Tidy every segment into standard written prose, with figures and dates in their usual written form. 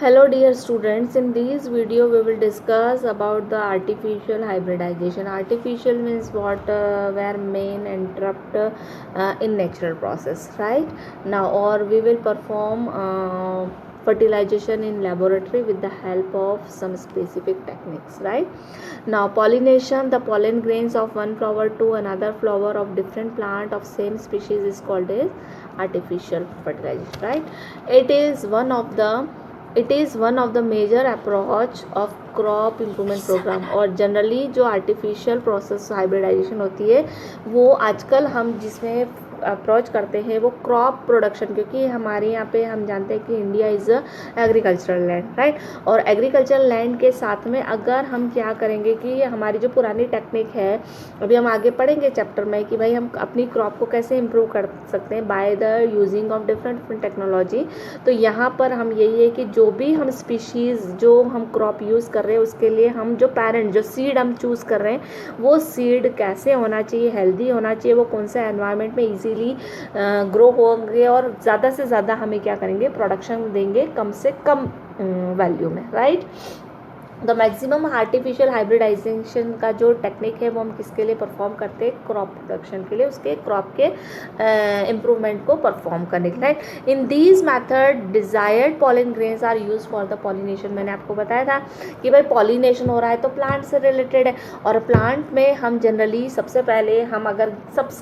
Hello dear students, in this video we will discuss about the artificial hybridization. Artificial means what, where main interrupt in natural process, right? Now, or we will perform fertilization in laboratory with the help of some specific techniques, right? Now, pollination, the pollen grains of one flower to another flower of different plant of same species is called as artificial fertilization, right? It is one of the major approach of crop improvement programme. और generally जो artificial process hybridization होती है वो आजकल हम जिसमें approach करते हैं वो क्रॉप प्रोडक्शन, क्योंकि हमारे यहाँ पे हम जानते हैं कि India is a agricultural land, right. और एग्रीकल्चरल लैंड के साथ में अगर हम क्या करेंगे कि हमारी जो पुरानी टेक्निक है, अभी हम आगे पढ़ेंगे चैप्टर में कि भाई हम अपनी क्रॉप को कैसे इम्प्रूव कर सकते हैं by the using of different technology. तो यहाँ पर हम यही है कि जो भी हम स्पीशीज़ जो हम क्रॉप यूज़ कर रहे हैं उसके लिए हम जो पेरेंट जो सीड हम चूज़ कर रहे हैं वो सीड कैसे होना चाहिए, हेल्दी होना चाहिए, वो कौन सा एनवायरनमेंट में इजीली ग्रो होंगे और ज़्यादा से ज़्यादा हमें क्या करेंगे, प्रोडक्शन देंगे कम से कम वैल्यू में, right. The maximum artificial hybridization का जो टेक्निक है वो हम किसके लिए परफॉर्म करते हैं, क्रॉप प्रोडक्शन के लिए, उसके क्रॉप के इम्प्रूवमेंट को परफॉर्म करने के लिए। In these method desired pollen grains are use for the pollination. मैंने आपको बताया था कि भाई पॉलिनेशन हो रहा है तो प्लांट से रिलेटेड है, और प्लांट में हम जनरली सबसे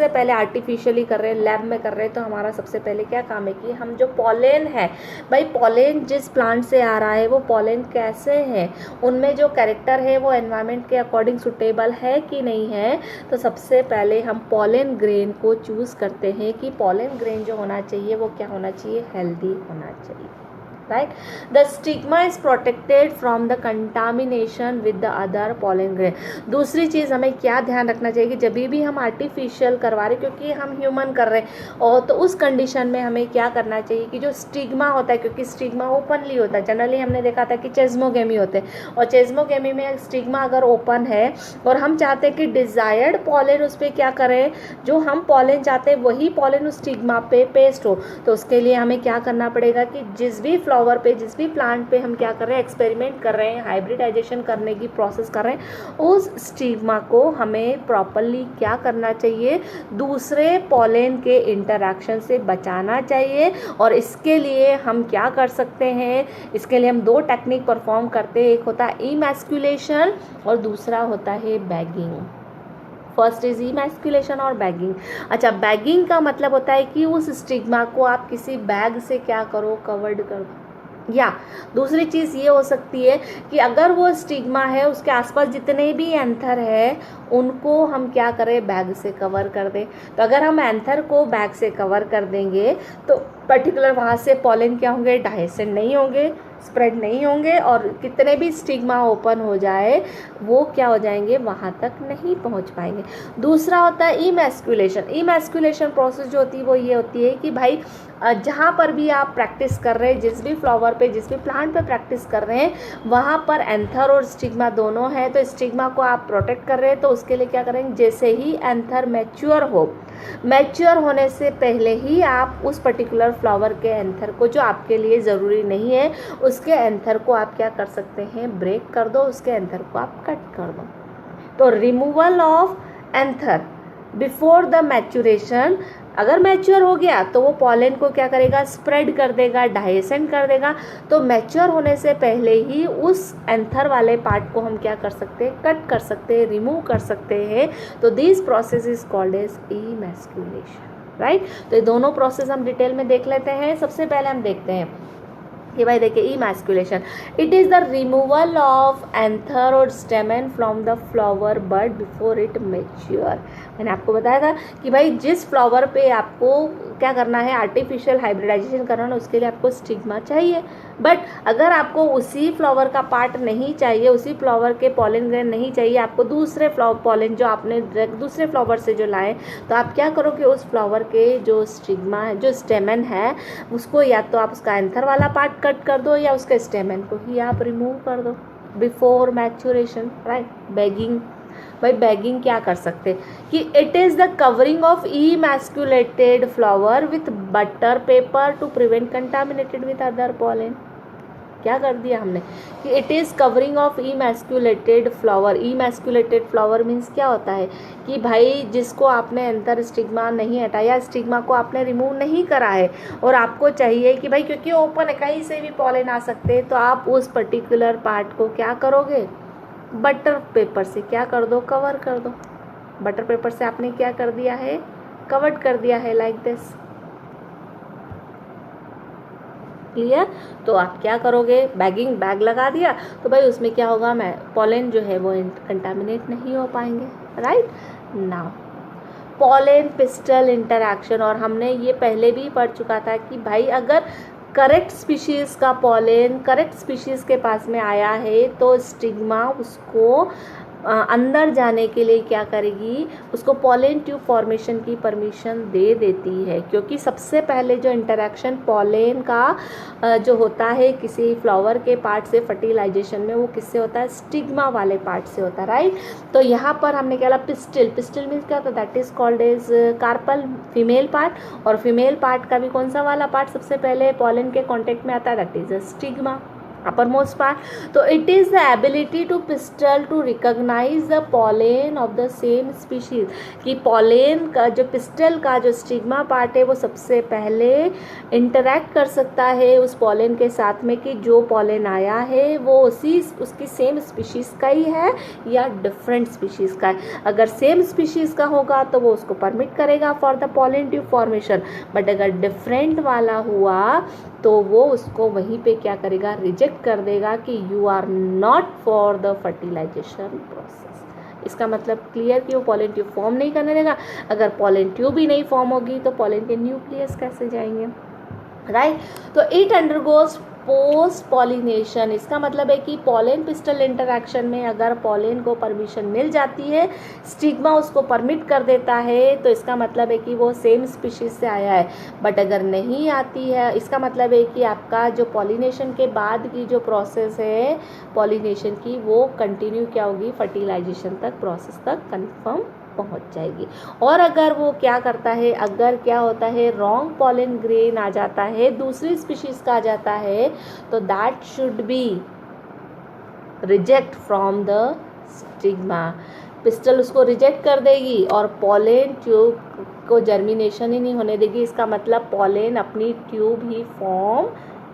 पहले आर्टिफिशियली कर रहे हैं, लैब में कर रहे हैं, तो हमारा सबसे पहले क्या काम है कि हम जो पॉलेन है, भाई पॉलेन जिस प्लांट से आ रहा है वो पॉलेन कैसे है, उनमें जो कैरेक्टर है वो एनवायरनमेंट के अकॉर्डिंग सुटेबल है कि नहीं है। तो सबसे पहले हम पॉलन ग्रेन को चूज़ करते हैं कि पॉलन ग्रेन जो होना चाहिए वो क्या होना चाहिए, हेल्दी होना चाहिए, right. The stigma is protected from the contamination with the other pollen grain. दूसरी चीज़ हमें क्या ध्यान रखना चाहिए कि जब भी हम आर्टिफिशियल करवा रहे, क्योंकि हम ह्यूमन कर रहे हैं, और तो उस कंडीशन में हमें क्या करना चाहिए कि जो स्टिग्मा होता है, क्योंकि स्टिग्मा ओपनली होता है, जनरली हमने देखा था कि चेस्मोगेमी होते हैं, और चेस्मोगेमी में स्टिग्मा अगर ओपन है और हम चाहते हैं कि डिजायर्ड पॉलन उस पर क्या करें, जो हम पॉलन चाहते हैं वही पॉलन उस स्टिग्मा पे पेस्ट हो, तो उसके लिए हमें क्या करना पड़ेगा कि जिस भी फ्लावर पे, जिस भी प्लांट पे हम क्या कर रहे हैं, एक्सपेरिमेंट कर रहे हैं, हाइब्रिडाइजेशन करने की प्रोसेस कर रहे हैं, उस स्टिग्मा को हमें प्रॉपरली क्या करना चाहिए, दूसरे पॉलन के इंटरैक्शन से बचाना चाहिए। और इसके लिए हम क्या कर सकते हैं, इसके लिए हम दो टेक्निक परफॉर्म करते हैं, एक होता है इमैस्कुलेशन और दूसरा होता है बैगिंग। फर्स्ट इज इमैस्कुलेशन और बैगिंग। अच्छा, बैगिंग का मतलब होता है कि उस स्टिग्मा को आप किसी बैग से क्या करो, कवर्ड कर दो। या दूसरी चीज़ ये हो सकती है कि अगर वो स्टिग्मा है उसके आसपास जितने भी एंथर है उनको हम क्या करें, बैग से कवर कर दें। तो अगर हम एंथर को बैग से कवर कर देंगे तो पर्टिकुलर वहाँ से पॉलन क्या होंगे, डायसेंट नहीं होंगे, स्प्रेड नहीं होंगे, और कितने भी स्टिग्मा ओपन हो जाए वो क्या हो जाएंगे, वहाँ तक नहीं पहुँच पाएंगे। दूसरा होता है इमैस्कुलेशन। इमैस्कुलेशन प्रोसेस जो होती है वो ये होती है कि भाई जहाँ पर भी आप प्रैक्टिस कर रहे हैं, जिस भी फ्लावर पे, जिस भी प्लांट पे प्रैक्टिस कर रहे हैं, वहाँ पर एंथर और स्टिग्मा दोनों है, तो स्टिग्मा को आप प्रोटेक्ट कर रहे हैं, तो उसके लिए क्या करेंगे, जैसे ही एंथर मैच्योर होने से पहले ही आप उस पर्टिकुलर फ्लावर के एंथर को, जो आपके लिए ज़रूरी नहीं है, उसके एंथर को आप क्या कर सकते हैं, ब्रेक कर दो, उसके एंथर को आप कट कर दो। तो removal of anther before the maturation, अगर मैच्योर हो गया तो वो पॉलन को क्या करेगा, स्प्रेड कर देगा, डायसेंट कर देगा। तो मैच्योर होने से पहले ही उस एंथर वाले पार्ट को हम क्या कर सकते हैं, कट कर सकते हैं, रिमूव कर सकते हैं। तो this process is called as emasculation, right. तो ये दोनों प्रोसेस हम डिटेल में देख लेते हैं। सबसे पहले हम देखते हैं कि भाई देखिए, emasculation it is the removal of anther और stamen from the flower bud before it mature. मैंने आपको बताया था कि भाई जिस फ्लावर पे आपको क्या करना है, आर्टिफिशियल हाइब्रिडाइजेशन करना है, उसके लिए आपको स्टिग्मा चाहिए। बट अगर आपको उसी फ्लावर का पार्ट नहीं चाहिए, उसी फ्लावर के पॉलन ग्रेन नहीं चाहिए, आपको दूसरे पॉलन जो आपने दूसरे फ्लावर से जो लाए, तो आप क्या करोगे, उस फ्लावर के जो स्टिग्मा है, जो स्टेमन है, उसको या तो आप उसका एंथर वाला पार्ट कट कर दो या उसके स्टेमन को ही आप रिमूव कर दो बिफोर मैच्योरेशन, राइट। बैगिंग, भाई बैगिंग क्या कर सकते कि it is the covering of emasculated flower with butter paper to prevent contaminated with other pollen. क्या कर दिया हमने कि it is covering of emasculated flower. Emasculated flower means क्या होता है कि भाई जिसको आपने एंथर स्टिग्मा नहीं हटाया, स्टिग्मा को आपने रिमूव नहीं करा है और आपको चाहिए कि भाई क्योंकि ओपन है कहीं से भी पॉलन आ सकते हैं, तो आप उस पर्टिकुलर पार्ट को क्या करोगे, बटर पेपर से क्या कर दो, कवर कर दो। बटर पेपर से आपने क्या कर दिया है, कवर्ड कर दिया है लाइक दिस। क्लियर। तो आप क्या करोगे, बैग लगा दिया तो भाई उसमें क्या होगा, मैं पॉलन जो है वो कंटामिनेट नहीं हो पाएंगे, right. Now pollen pistol interaction, और हमने ये पहले भी पढ़ चुका था कि भाई अगर करेक्ट स्पीशीज़ का पॉलन करेक्ट स्पीशीज़ के पास में आया है तो स्टिग्मा उसको अंदर जाने के लिए क्या करेगी, उसको पॉलन ट्यूब फॉर्मेशन की परमिशन दे देती है, क्योंकि सबसे पहले जो इंटरेक्शन पॉलन का जो होता है किसी फ्लावर के पार्ट से फर्टिलाइजेशन में, वो किससे होता है, स्टिग्मा वाले पार्ट से होता है, राइट। तो यहाँ पर हमने क्या पिस्टिल, पिस्टिल मीन्स क्या होता है, that is called as carpel, female part, और फीमेल पार्ट का भी कौन सा वाला पार्ट सबसे पहले पॉलन के कॉन्टेक्ट में आता है, that is a stigma, upper most part. तो it is the ability to pistil to recognise the pollen of the same species, कि पॉलन का जो पिस्टल का जो स्टिग्मा पार्ट है वो सबसे पहले इंटरैक्ट कर सकता है उस पॉलन के साथ में कि जो पॉलन आया है वो उसकी सेम स्पीशीज़ का ही है या डिफरेंट स्पीशीज़ का है। अगर सेम स्पीशीज़ का होगा तो वो उसको परमिट करेगा for the pollen tube formation, but अगर डिफरेंट वाला हुआ तो वो उसको वहीं पे क्या करेगा, रिजेक्ट कर देगा कि you are not for the fertilization process. इसका मतलब क्लियर कि वो पॉलन ट्यूब फॉर्म नहीं करने देगा। अगर पॉलन ट्यूब ही नहीं फॉर्म होगी तो पॉलन के न्यूक्लियस कैसे जाएंगे, राइट। तो इट अंडरगोज पोस्ट पॉलिनेशन, इसका मतलब है कि पॉलन पिस्टल इंटरैक्शन में अगर पॉलन को परमिशन मिल जाती है, स्टिग्मा उसको परमिट कर देता है, तो इसका मतलब है कि वो सेम स्पीशीज से आया है। बट अगर नहीं आती है, इसका मतलब है कि आपका जो पॉलिनेशन के बाद की जो प्रोसेस है पॉलिनेशन की, वो कंटिन्यू क्या होगी, फर्टिलाइजेशन तक, प्रोसेस तक कंफर्म पहुंच जाएगी। और अगर वो क्या करता है, अगर क्या होता है रॉन्ग पॉलन ग्रेन आ जाता है, दूसरी स्पीशीज का आ जाता है, तो that should be reject from the stigma. Pistol उसको रिजेक्ट कर देगी और पॉलन ट्यूब को जर्मिनेशन ही नहीं होने देगी। इसका मतलब पॉलन अपनी ट्यूब ही फॉर्म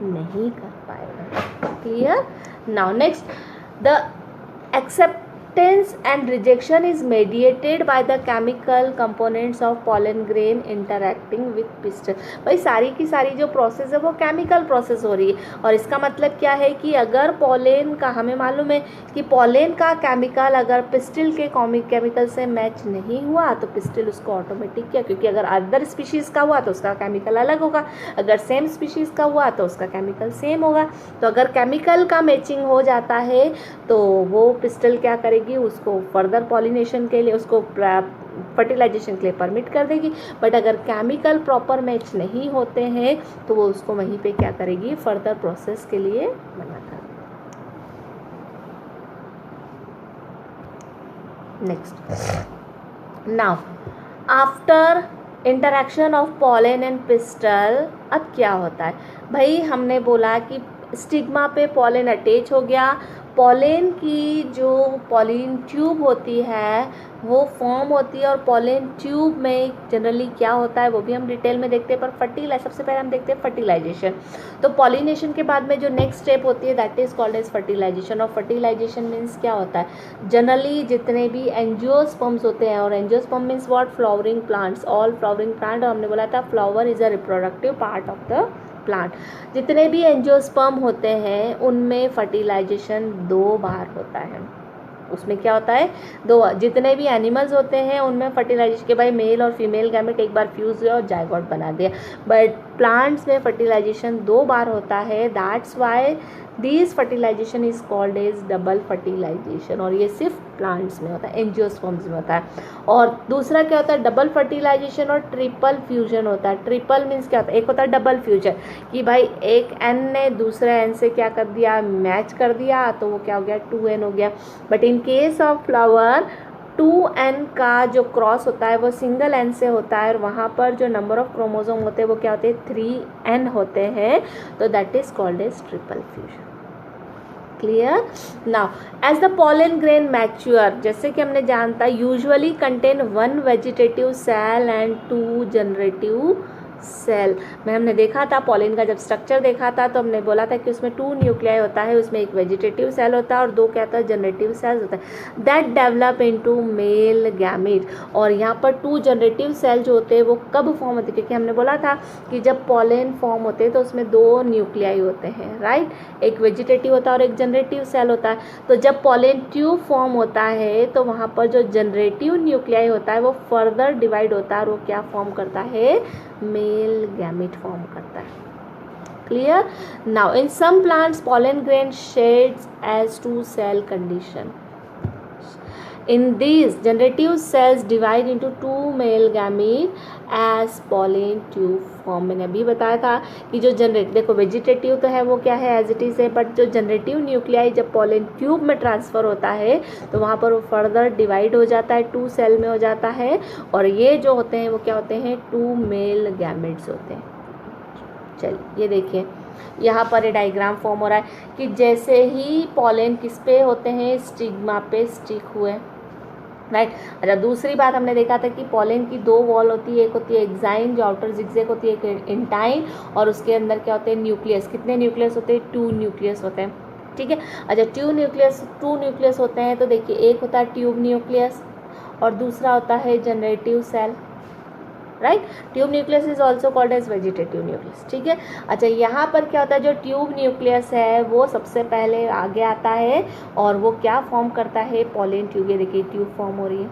नहीं कर पाएगा। Clear. Now next, the accept and rejection is mediated by the chemical components of pollen grain interacting with pistil। भाई सारी की सारी जो प्रोसेस है वो केमिकल प्रोसेस हो रही है, और इसका मतलब क्या है कि अगर पॉलन का, हमें मालूम है कि पॉलन का केमिकल अगर पिस्टिल के केमिकल से मैच नहीं हुआ तो पिस्टिल उसको ऑटोमेटिक क्या, क्योंकि अगर अदर स्पीशीज़ का हुआ तो उसका केमिकल अलग होगा, अगर सेम स्पीशीज़ का हुआ तो उसका केमिकल सेम होगा। तो अगर केमिकल का मैचिंग हो जाता है तो वो पिस्टिल क्या करेगी, उसको फर्दर पॉलिनेशन के लिए, उसको फर्टिलाइजेशन के लिए परमिट कर देगी। बट अगर केमिकल प्रॉपर मैच नहीं होते हैं तो वो उसको वहीं पे क्या करेगी, फर्दर प्रोसेस के लिए मना कर देगी। Next, now after interaction of pollen and pistol, अब क्या होता है भाई, हमने बोला कि स्टिग्मा पे पॉलन अटैच हो गया, पॉलन की जो पॉलन ट्यूब होती है वो फॉर्म होती है, और पॉलन ट्यूब में जनरली क्या होता है वो भी हम डिटेल में देखते हैं, पर सबसे पहले हम देखते हैं फर्टिलाइजेशन। तो पॉलिनेशन के बाद में जो नेक्स्ट स्टेप होती है that is called as fertilization. और फर्टिलाइजेशन मीन्स क्या होता है, जनरली जितने भी एंजियोस्पर्म्स होते हैं, और angiosperm means what, flowering plants, all flowering plant, और हमने बोला था flower is a reproductive part of the plant. जितने भी एंजियोस्पर्म होते हैं उनमें फर्टिलाइजेशन 2 बार होता है। उसमें क्या होता है, 2, जितने भी एनिमल्स होते हैं उनमें फर्टिलाइजेशन के भाई मेल और फीमेल गैमेट एक बार फ्यूज हुआ और जायगोट बना दिया, बट प्लांट्स में फर्टिलाइजेशन 2 बार होता है। That's why this fertilization is called as double fertilization, और ये सिर्फ प्लांट्स में होता है, एंजियोस्पर्म्स में होता है। और दूसरा क्या होता है, डबल फर्टिलाइजेशन और ट्रिपल फ्यूजन होता है। ट्रिपल मीन्स क्या होता है, एक होता है डबल फ्यूजन कि भाई एक एन ने दूसरे एन से क्या कर दिया, मैच कर दिया, तो वो क्या हो गया, 2n हो गया। But in case of flower 2n का जो क्रॉस होता है वो सिंगल n से होता है, और वहाँ पर जो नंबर ऑफ क्रोमोसोम होते हैं वो क्या होते हैं, 3n होते हैं, तो that is called as triple fusion. Clear. Now as the pollen grain mature, जैसे कि हमने जानता usually contain 1 vegetative cell and 2 generative cell. में हमने देखा था पॉलिन का जब स्ट्रक्चर देखा था तो हमने बोला था कि उसमें 2 न्यूक्लियाई होता है, उसमें एक वेजिटेटिव सेल होता है और 2 क्या होता है, जनरेटिव सेल्स होता है that develop into male gamete. और यहाँ पर 2 जनरेटिव सेल जो होते हैं वो कब फॉर्म होते हैं, क्योंकि हमने बोला था कि जब पॉलिन फॉर्म होते हैं तो उसमें 2 न्यूक्लियाई होते हैं, राइट, एक वेजिटेटिव होता है और एक जनरेटिव सेल होता है। तो जब पॉलिन ट्यूब फॉर्म होता है तो वहाँ पर जो जनरेटिव न्यूक्लियाई होता है वो फर्दर डिवाइड होता है और वो क्या फॉर्म करता है, मेल गैमेट फॉर्म करता है। Clear. Now in some plants pollen grain shades as 2 cell condition. In these generative cells divide into 2 male gamete as pollen tube form. मैंने अभी बताया था कि जो जनरेट, देखो वेजिटेटिव तो है वो क्या है एज इट इज है, बट जो जनरेटिव न्यूक्लियाई जब पॉलन ट्यूब में ट्रांसफ़र होता है तो वहाँ पर वो फर्दर डिवाइड हो जाता है, 2 सेल में हो जाता है और ये जो होते हैं वो क्या होते हैं, 2 मेल गैमेट्स होते हैं। चलिए ये देखिए यहाँ पर ये डायग्राम फॉर्म हो रहा है कि जैसे ही पॉलन किस पे होते हैं, स्टिग्मा पे स्टिक हुए, राइट। अच्छा, दूसरी बात हमने देखा था कि पॉलन की 2 वॉल होती है, एक होती है एक्साइन जो आउटर जिगजैग होती है, एक इंटाइन, और उसके अंदर क्या होते हैं, न्यूक्लियस। कितने न्यूक्लियस होते हैं, 2 न्यूक्लियस होते हैं, ठीक है। अच्छा, 2 न्यूक्लियस होते हैं तो देखिए एक होता है ट्यूब न्यूक्लियस और दूसरा होता है generative cell, right. Tube nucleus is also called as vegetative nucleus, ठीक है। अच्छा, यहाँ पर क्या होता है, जो ट्यूब न्यूक्लियस है वो सबसे पहले आगे आता है और वो क्या फॉर्म करता है, पॉलन ट्यूब। ये देखिए ट्यूब फॉर्म हो रही है,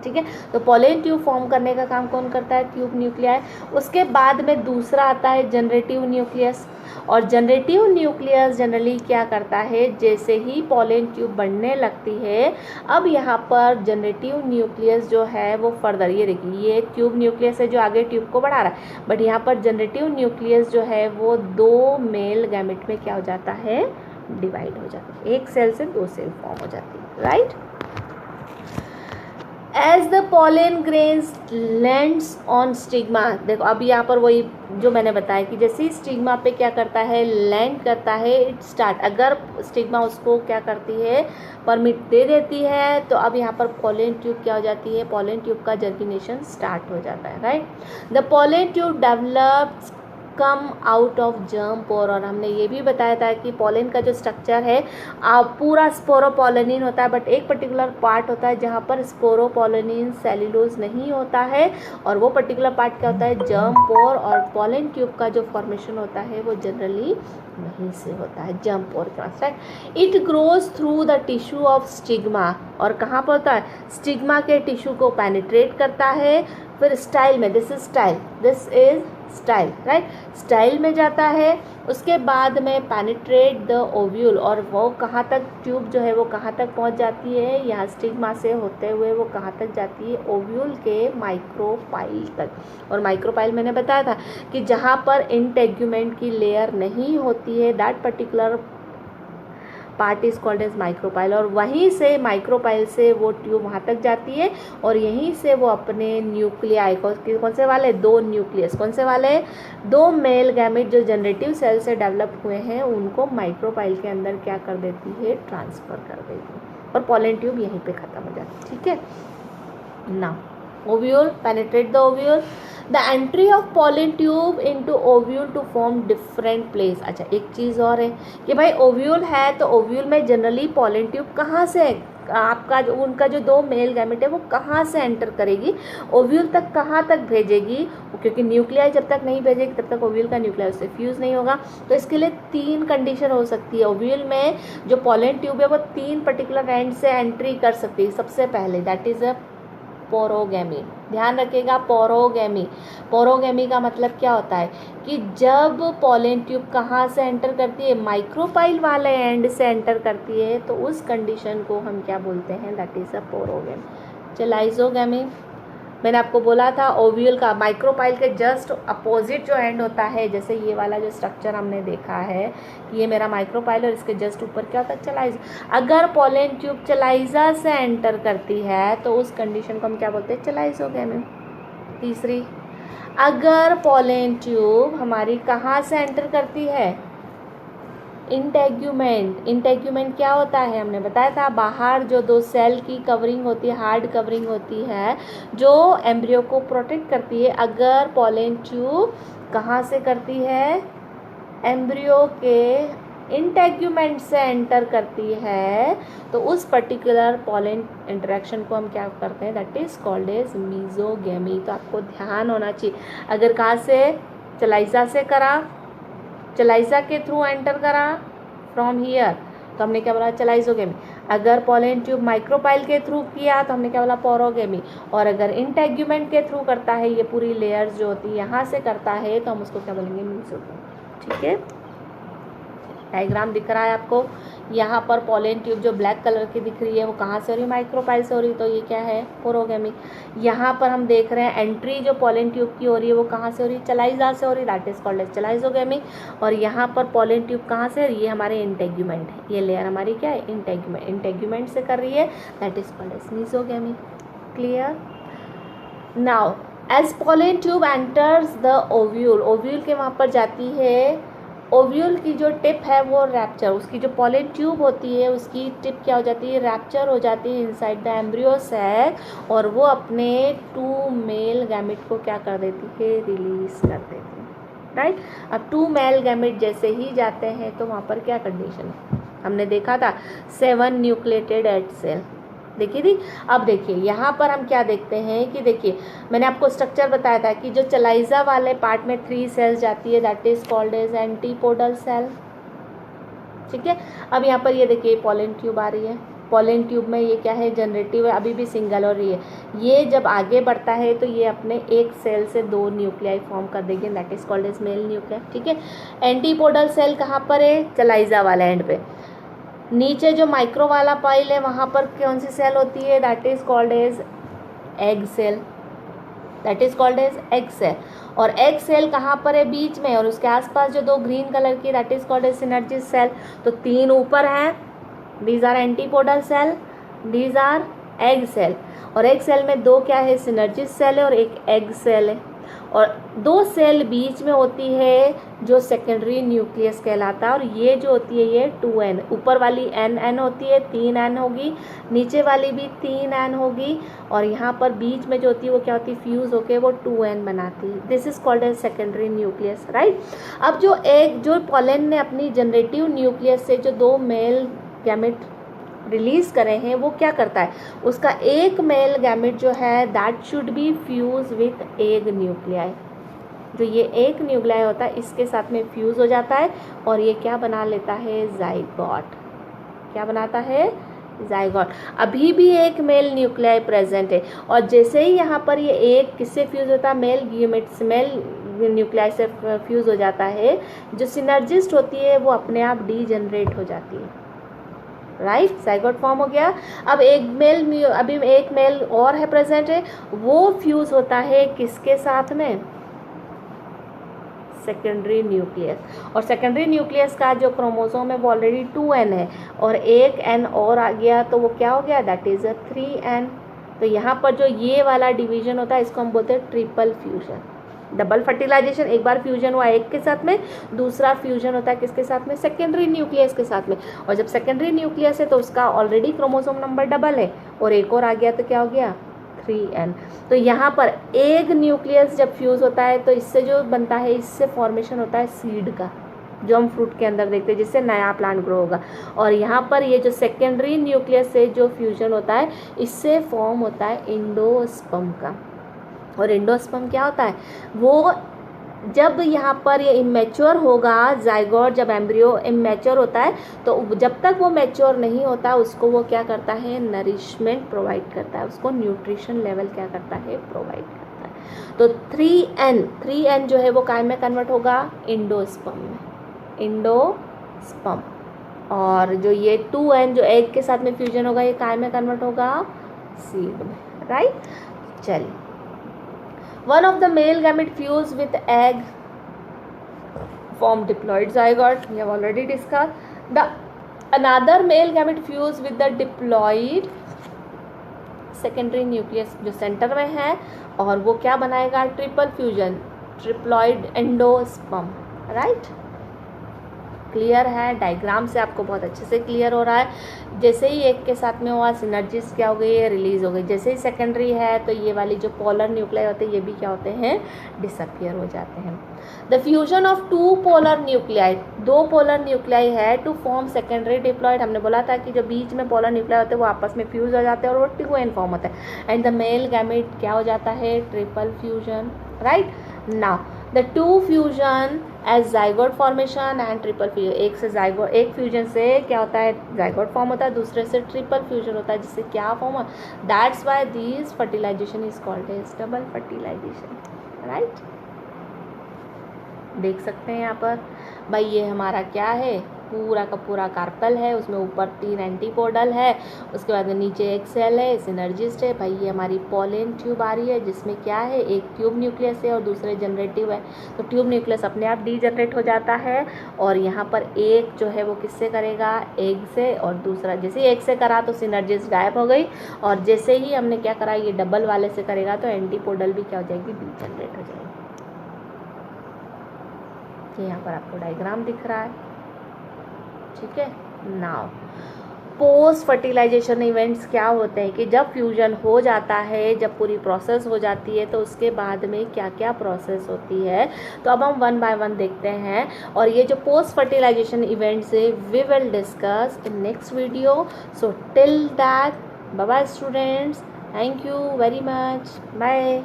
ठीक है। तो पॉलन ट्यूब फॉर्म करने का काम कौन करता है, ट्यूब न्यूक्लियाई। उसके बाद में दूसरा आता है जनरेटिव न्यूक्लियस, और जनरेटिव न्यूक्लियस जनरली क्या करता है, जैसे ही पॉलन ट्यूब बढ़ने लगती है, अब यहाँ पर जनरेटिव न्यूक्लियस जो है वो फर्दर, ये देखिए ये ट्यूब न्यूक्लियस है जो आगे ट्यूब को बढ़ा रहा है, बट यहाँ पर जनरेटिव न्यूक्लियस जो है वो 2 मेल गैमेट में क्या हो जाता है, डिवाइड हो जाता है, एक सेल से 2 सेल फॉर्म हो जाती है, right. As the pollen grains lands on stigma, देखो अब यहाँ पर वही जो मैंने बताया कि जैसे ही स्टिग्मा पे क्या करता है, लैंड करता है, इट स्टार्ट, अगर स्टिग्मा उसको क्या करती है, परमिट दे देती है, तो अब यहाँ पर पॉलन ट्यूब क्या हो जाती है, पॉलन ट्यूब का जर्मिनेशन स्टार्ट हो जाता है, right. The pollen tube develops come out of germ pore, और हमने ये भी बताया था कि पॉलन का जो स्ट्रक्चर है पूरा स्पोरोपोलिनिन होता है, बट एक पर्टिकुलर पार्ट होता है जहाँ पर स्पोरोपोलिनिन सेल्यूलोज नहीं होता है, और वो पर्टिकुलर पार्ट क्या होता है, जर्म पोर, और पॉलन ट्यूब का जो फॉर्मेशन होता है वो जनरली वहीं से होता है, जर्म पोर के पास, right. It grows through the tissue of stigma, और कहाँ पर होता है, स्टिग्मा के टिश्यू को पेनिट्रेट करता है, फिर स्टाइल में, this is style, right, style में जाता है, उसके बाद में पेनिट्रेट द ओव्यूल, और वो कहाँ तक, ट्यूब जो है वो कहाँ तक पहुँच जाती है, यहाँ स्टिग्मा से होते हुए वो कहाँ तक जाती है, ओव्यूल के माइक्रोपाइल तक। और माइक्रोपाइल मैंने बताया था कि जहाँ पर इंटेग्यूमेंट की लेयर नहीं होती है, that particular part is called as micropyle, और वहीं से माइक्रोपाइल से वो ट्यूब वहाँ तक जाती है और यहीं से वो अपने न्यूक्लियाई कौन से वाले, 2 न्यूक्लियस, कौन से वाले, 2 मेल गैमेट जो जनरेटिव सेल से डेवलप हुए हैं उनको माइक्रोपाइल के अंदर क्या कर देती है, ट्रांसफ़र कर देती है, और पॉलन ट्यूब यहीं पे ख़त्म हो जाती है, ठीक है। Now ovule, penetrate the ovule, the entry of pollen tube into ovule to form different place. अच्छा, एक चीज़ और है कि भाई ओव्यूल है तो ओव्यूल में जनरली पॉलन ट्यूब कहाँ से, आपका जो उनका जो 2 मेल गैमेट है वो कहाँ से एंटर करेगी, ओव्यूल तक कहाँ तक भेजेगी, क्योंकि न्यूक्लियाई जब तक नहीं भेजेगी तब तक ओव्यूल का न्यूक्लियाई उससे फ्यूज़ नहीं होगा। तो इसके लिए 3 कंडीशन हो सकती है, ओव्यूल में जो पॉलन ट्यूब है वो 3 पर्टिकुलर एंड से एंट्री कर सकती है। सबसे पहले दैट इज़ अ पोरोगेमी, ध्यान रखिएगा, पोरोगेमी। पोरोगेमी का मतलब क्या होता है कि जब पॉलन ट्यूब कहाँ से एंटर करती है, माइक्रोपाइल वाले एंड से एंटर करती है, तो उस कंडीशन को हम क्या बोलते हैं, दैट इज़ अ पोरोगेमी। चलाइजोगेमी, मैंने आपको बोला था ओव्यूल का माइक्रोपाइल के जस्ट अपोजिट जो एंड होता है, जैसे ये वाला जो स्ट्रक्चर हमने देखा है कि ये मेरा माइक्रोपाइल और इसके जस्ट ऊपर क्या होता है, चलाइजा। अगर पॉलन ट्यूब चलाइजा से एंटर करती है तो उस कंडीशन को हम क्या बोलते हैं, चलाइजोगेमी। तीसरी, अगर पॉलन ट्यूब हमारी कहाँ से एंटर करती है, इंटेग्यूमेंट क्या होता है, हमने बताया था बाहर जो दो सेल की कवरिंग होती है, हार्ड कवरिंग होती है जो एम्ब्रियो को प्रोटेक्ट करती है। अगर पॉलन ट्यूब कहाँ से करती है, एम्ब्रियो के इंटेग्यूमेंट से एंटर करती है, तो उस पर्टिकुलर पॉलन इंटरेक्शन को हम क्या करते हैं, that is called as mesogamy. तो आपको ध्यान होना चाहिए, अगर कहाँ से, चलाइजा से करा, चलाइजा के थ्रू एंटर करा फ्रॉम हियर, तो हमने क्या बोला, चलाइजोगेमी। अगर पॉलन ट्यूब माइक्रोपाइल के थ्रू किया तो हमने क्या बोला, पोरोगेमी। और अगर इंटेग्यूमेंट के थ्रू करता है, ये पूरी लेयर्स जो होती है यहाँ से करता है, तो हम उसको क्या बोलेंगे, मीजोगेमी। ठीक है, डायग्राम दिख रहा है आपको। यहाँ पर पॉलन ट्यूब जो ब्लैक कलर की दिख रही है वो कहाँ से हो रही है, माइक्रोपाइल से हो रही है, तो ये क्या है, पोरोगेमी। यहाँ पर हम देख रहे हैं एंट्री जो पॉलन ट्यूब की हो रही है वो कहाँ से हो रही है, चलाइजा से हो रही है, दैट इज कॉल्ड एज चलाइजोगेमी। और यहाँ पर पॉलन ट्यूब कहाँ से, ये हमारे इंटेग्यूमेंट है, ये लेयर हमारी क्या है, इंटेग्यूमेंट से कर रही है, that is called as mesogamy. Clear. Now as pollen tube enters the ovule, ovule के वहाँ पर जाती है, ओव्यूल की जो टिप है वो रैप्चर, उसकी जो पॉलन ट्यूब होती है उसकी टिप क्या हो जाती है, रैप्चर हो जाती है इनसाइड द एम्ब्रियो सैक, और वो अपने 2 मेल गैमेट को क्या कर देती है, रिलीज कर देती है। राइट, अब 2 मेल गैमेट जैसे ही जाते हैं तो वहाँ पर क्या कंडीशन है, हमने देखा था 7 न्यूक्लिएटेड एग सेल देखी थी। अब देखिए यहाँ पर हम क्या देखते हैं कि देखिए मैंने आपको स्ट्रक्चर बताया था कि जो चलाइजा वाले पार्ट में 3 सेल्स जाती है, that is called as antipodal cell. ठीक है, अब यहाँ पर ये देखिए पॉलन ट्यूब आ रही है, पॉलन ट्यूब में ये क्या है, जनरेटिव है, अभी भी सिंगल हो रही है। ये जब आगे बढ़ता है तो ये अपने एक सेल से 2 न्यूक्लियाई फॉर्म कर देंगे, that is called as male nuclei. ठीक है, एंटीपोडल सेल कहाँ पर है, चलाइजा वाला एंड पे। नीचे जो माइक्रो वाला पाइल है वहाँ पर कौन सी सेल होती है, that is called as egg cell, that is called as egg cell. और एग सेल कहाँ पर है, बीच में, और उसके आसपास जो 2 ग्रीन कलर की, that is called as synergids cell. तो 3 ऊपर हैं, these are antipodal cell, these are egg cell. और एग सेल में 2 क्या है, सिनर्जिस सेल है और एक एग सेल है। और 2 सेल बीच में होती है जो सेकेंडरी न्यूक्लियस कहलाता है, और ये जो होती है ये 2n, ऊपर वाली n होती है, 3n होगी, नीचे वाली भी 3n होगी, और यहाँ पर बीच में जो होती है वो क्या होती है, फ्यूज होके वो 2n बनाती है। This is called as secondary nucleus. Right, अब जो पॉलन ने अपनी जनरेटिव न्यूक्लियस से जो 2 मेल गैमेट रिलीज करे हैं वो क्या करता है, उसका एक मेल गैमेट जो है that should be fuse with egg nuclei. जो ये एक न्यूक्लियाई होता है इसके साथ में फ्यूज हो जाता है और ये क्या बना लेता है, जाइगोट। क्या बनाता है, जाइगोट। अभी भी एक मेल न्यूक्लियाई प्रेजेंट है, और जैसे ही यहाँ पर ये एक किससे फ्यूज होता है, मेल गैमेट, मेल न्यूक्लियाई से फ्यूज हो जाता है, जो सिनर्जिस्ट होती है वो अपने आप डीजनरेट हो जाती है। राइट, जाइगोट फॉर्म हो गया। अब अभी एक मेल और है प्रेजेंट है, वो फ्यूज होता है किसके साथ में, सेकेंडरी न्यूक्लियस। और सेकेंडरी न्यूक्लियस का जो क्रोमोसोम है वो ऑलरेडी 2n है, और एक n और आ गया तो वो क्या हो गया, दैट इज अ 3n। तो यहाँ पर जो ये वाला डिवीजन होता है इसको हम बोलते हैं ट्रिपल फ्यूजन, डबल फर्टिलाइजेशन। एक बार फ्यूजन हुआ एक के साथ में, दूसरा फ्यूजन होता है किसके साथ में, सेकेंडरी न्यूक्लियस के साथ में। और जब सेकेंडरी न्यूक्लियस है तो उसका ऑलरेडी क्रोमोसोम नंबर डबल है, और एक और आ गया तो क्या हो गया, 3n। तो यहाँ पर एक न्यूक्लियस जब फ्यूज होता है तो इससे जो बनता है, इससे फॉर्मेशन होता है सीड का, जो हम फ्रूट के अंदर देखते हैं, जिससे नया प्लांट ग्रो होगा। और यहाँ पर ये जो सेकेंडरी न्यूक्लियस से जो फ्यूजन होता है इससे फॉर्म होता है एंडोस्पर्म का। और एंडोस्पर्म क्या होता है, वो जब यहाँ पर ये इमेच्योर होगा, जाइगोट जब एम्ब्रियो इमेच्योर होता है तो जब तक वो मैच्योर नहीं होता उसको वो क्या करता है, नरिशमेंट प्रोवाइड करता है, उसको न्यूट्रिशन लेवल क्या करता है, प्रोवाइड करता है। तो 3n जो है वो काय में कन्वर्ट होगा, एंडोस्पर्म में, एंडोस्पर्म। और जो ये 2n जो एग के साथ में फ्यूजन होगा ये काय में कन्वर्ट होगा, सीड में। राइट, चलिए, one of the male gamete fuse with egg form diploid zygote, we have already discussed. The another male gamete fuse with the diploid secondary nucleus जो सेंटर में है, और वो क्या बनाएगा, triple fusion, triploid endosperm. Right, clear है? Diagram से आपको बहुत अच्छे से क्लियर हो रहा है। जैसे ही एक के साथ में हुआ सिनर्जीज क्या हो गई है, रिलीज हो गई। जैसे ही सेकेंडरी है तो ये वाली जो पोलर न्यूक्लियाई होते हैं ये भी क्या होते हैं, डिसअपियर हो जाते हैं। The fusion of two polar nuclei, दो पोलर न्यूक्लियाई है टू फॉर्म सेकेंडरी डिप्लॉयड। हमने बोला था कि जो बीच में पोलर न्यूक्लियाई होते हैं वो आपस में फ्यूज हो जाते हैं और वो ट्विन फॉर्म होता है। एंड द मेल गैमेट क्या हो जाता है, triple fusion, right. Now the two fusion as zygote formation and triple fusion, एक से जाइगोट, एक फ्यूजन से क्या होता है, जाइगोट फॉर्म होता है, दूसरे से ट्रिपल फ्यूजन होता है, जिससे क्या फॉर्म हो, that's why this fertilization is called as double fertilization, right. देख सकते हैं यहाँ पर भाई, ये हमारा क्या है, पूरा का पूरा कार्पेल है, उसमें ऊपर 3 एंटीपोडल है, उसके बाद में नीचे एक सेल है, सिनर्जिस्ट है। भाई ये हमारी पोलन ट्यूब आ रही है जिसमें क्या है, एक ट्यूब न्यूक्लियस है और दूसरे जनरेटिव है। तो ट्यूब न्यूक्लियस अपने आप डीजनरेट हो जाता है और यहाँ पर एक जो है वो किससे करेगा, एग से, और दूसरा जैसे एग से करा तो सिनर्जिस्ट गायब हो गई, और जैसे ही हमने क्या करा ये डबल वाले से करेगा तो एंटीपोडल भी क्या हो जाएगी, डीजनरेट हो जाएगी। यहाँ पर आपको डायग्राम दिख रहा है, ठीक है। नाउ पोस्ट फर्टिलाइजेशन इवेंट्स क्या होते हैं कि जब फ्यूजन हो जाता है, जब पूरी प्रोसेस हो जाती है तो उसके बाद में क्या क्या प्रोसेस होती है, तो अब हम 1 बाय 1 देखते हैं। और ये जो पोस्ट फर्टिलाइजेशन इवेंट्स है we will discuss in next video. So till that bye bye students, thank you very much, bye.